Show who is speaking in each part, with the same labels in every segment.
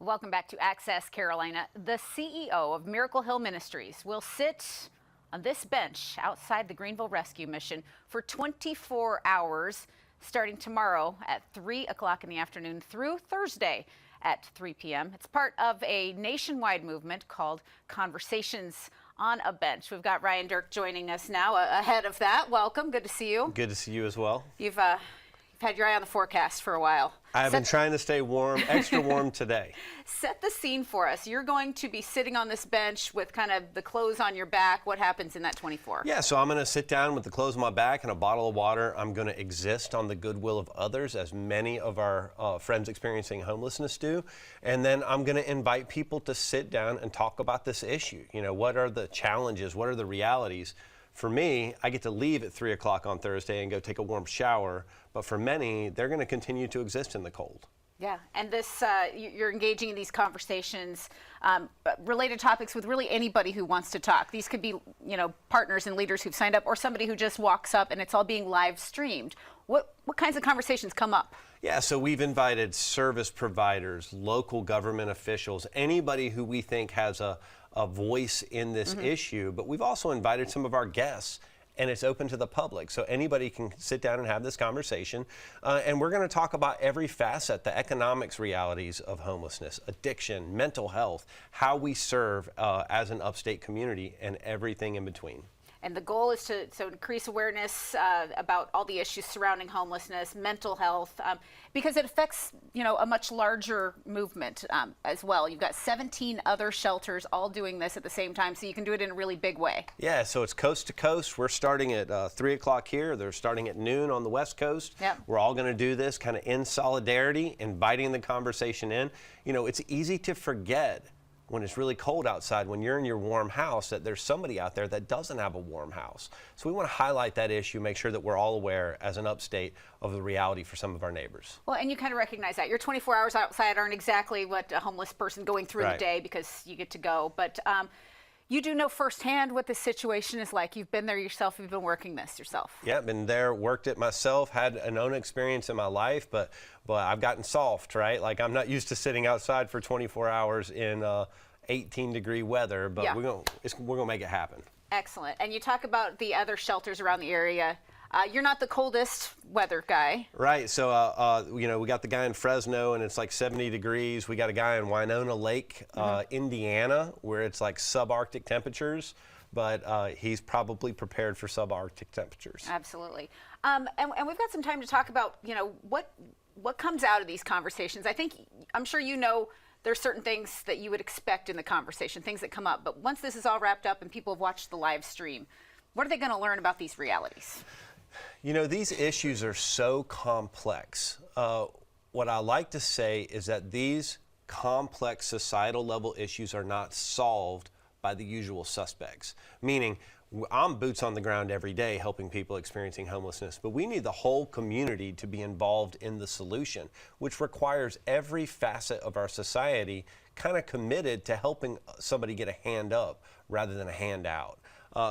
Speaker 1: Welcome back to Access Carolina. The CEO of Miracle Hill Ministries will sit on this bench outside the Greenville Rescue Mission for 24 hours, starting tomorrow at 3 o'clock in the afternoon through Thursday at 3 p.m. It's part of a nationwide movement called Conversations on a Bench. We've got Ryan Duerk joining us now ahead of that. Welcome. Good to see you.
Speaker 2: Good to see you as well.
Speaker 1: You've had your eye on the forecast for a while.
Speaker 2: I've been trying to stay warm, extra warm today.
Speaker 1: Set the scene for us. You're going to be sitting on this bench with kind of the clothes on your back. What happens in that 24?
Speaker 2: Yeah, so I'm going to sit down with the clothes on my back and a bottle of water. I'm going to exist on the goodwill of others, as many of our friends experiencing homelessness do. And then I'm going to invite people to sit down and talk about this issue. You know, what are the challenges? What are the realities? For me, I get to leave at 3 o'clock on Thursday and go take a warm shower. But for many, they're going to continue to exist in the cold.
Speaker 1: Yeah, and this you're engaging in these conversations, related topics with really anybody who wants to talk. These could be, you know, partners and leaders who've signed up, or somebody who just walks up and it's all being live streamed. What kinds of conversations come up?
Speaker 2: Yeah, so we've invited service providers, local government officials, anybody who we think has a voice in this issue, but we've also invited some of our guests, and it's open to the public. So anybody can sit down and have this conversation. And we're going to talk about every facet, the economics realities of homelessness, addiction, mental health, how we serve as an upstate community, and everything in between. And
Speaker 1: the goal is to increase awareness about all the issues surrounding homelessness, mental health, because it affects, you know, a much larger movement as well. You've got 17 other shelters all doing this at the same time, so you can do it in a really big way.
Speaker 2: Yeah, so it's coast to coast. We're starting at 3 o'clock here. They're starting at noon on the West Coast.
Speaker 1: Yep.
Speaker 2: We're all going to do this kind of in solidarity, inviting the conversation in. You know, it's easy to forget when it's really cold outside, when you're in your warm house, that there's somebody out there that doesn't have a warm house. So we want to highlight that issue, make sure that we're all aware as an upstate of the reality for some of our neighbors.
Speaker 1: Well, and you kind of recognize that. Your 24 hours outside aren't exactly what a homeless person going through the day, because you get to go. But you do know firsthand what the situation is like. You've been there yourself. You've been working this yourself.
Speaker 2: Yeah, been there, worked it myself, had an own experience in my life, but I've gotten soft, right? Like, I'm not used to sitting outside for 24 hours in 18-degree weather, but
Speaker 1: yeah,
Speaker 2: we're gonna make it happen.
Speaker 1: Excellent. And you talk about the other shelters around the area. You're not the coldest weather guy.
Speaker 2: Right. So, you know, we got the guy in Fresno, and it's like 70 degrees. We got a guy in Winona Lake, Indiana, where it's like subarctic temperatures, but he's probably prepared for subarctic temperatures.
Speaker 1: Absolutely. And we've got some time to talk about, you know, what comes out of these conversations. I'm sure you know there's certain things that you would expect in the conversation, things that come up. But once this is all wrapped up and people have watched the live stream, what are they going to learn about these realities?
Speaker 2: You know, these issues are so complex. What I like to say is that these complex societal level issues are not solved by the usual suspects, meaning I'm boots on the ground every day helping people experiencing homelessness, but we need the whole community to be involved in the solution, which requires every facet of our society kind of committed to helping somebody get a hand up rather than a hand out.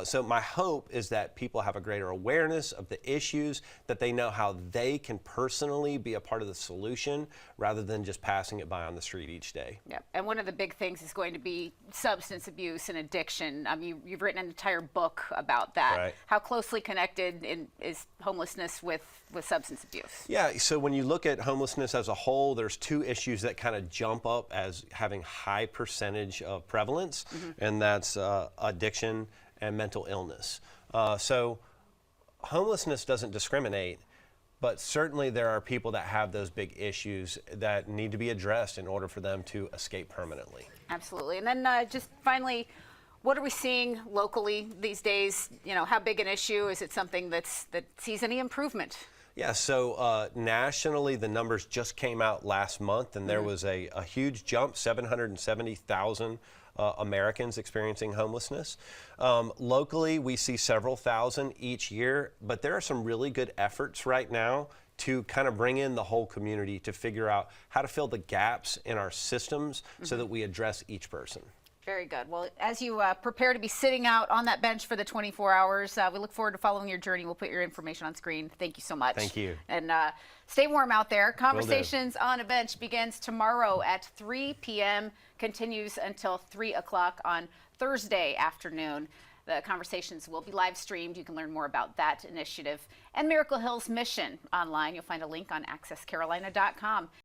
Speaker 2: So my hope is that people have a greater awareness of the issues, that they know how they can personally be a part of the solution rather than just passing it by on the street each day.
Speaker 1: Yeah, and one of the big things is going to be substance abuse and addiction. You've written an entire book about that.
Speaker 2: Right.
Speaker 1: How closely connected is homelessness with substance abuse?
Speaker 2: Yeah, so when you look at homelessness as a whole, there's two issues that kind of jump up as having high percentage of prevalence, and that's addiction and mental illness. So homelessness doesn't discriminate, but certainly there are people that have those big issues that need to be addressed in order for them to escape permanently.
Speaker 1: Absolutely. And then just finally, what are we seeing locally these days? You know, how big an issue? Is it something that sees any improvement?
Speaker 2: Yeah, so nationally, the numbers just came out last month, and there was a huge jump, 770,000 Americans experiencing homelessness. Locally, we see several thousand each year, but there are some really good efforts right now to kind of bring in the whole community to figure out how to fill the gaps in our systems so that we address each person.
Speaker 1: Very good. Well, as you prepare to be sitting out on that bench for the 24 hours, we look forward to following your journey. We'll put your information on screen. Thank you so much.
Speaker 2: Thank you.
Speaker 1: And stay warm out there. Conversations on a Bench begins tomorrow at 3 p.m., continues until 3 o'clock on Thursday afternoon. The conversations will be live streamed. You can learn more about that initiative and Miracle Hill's mission online. You'll find a link on accesscarolina.com.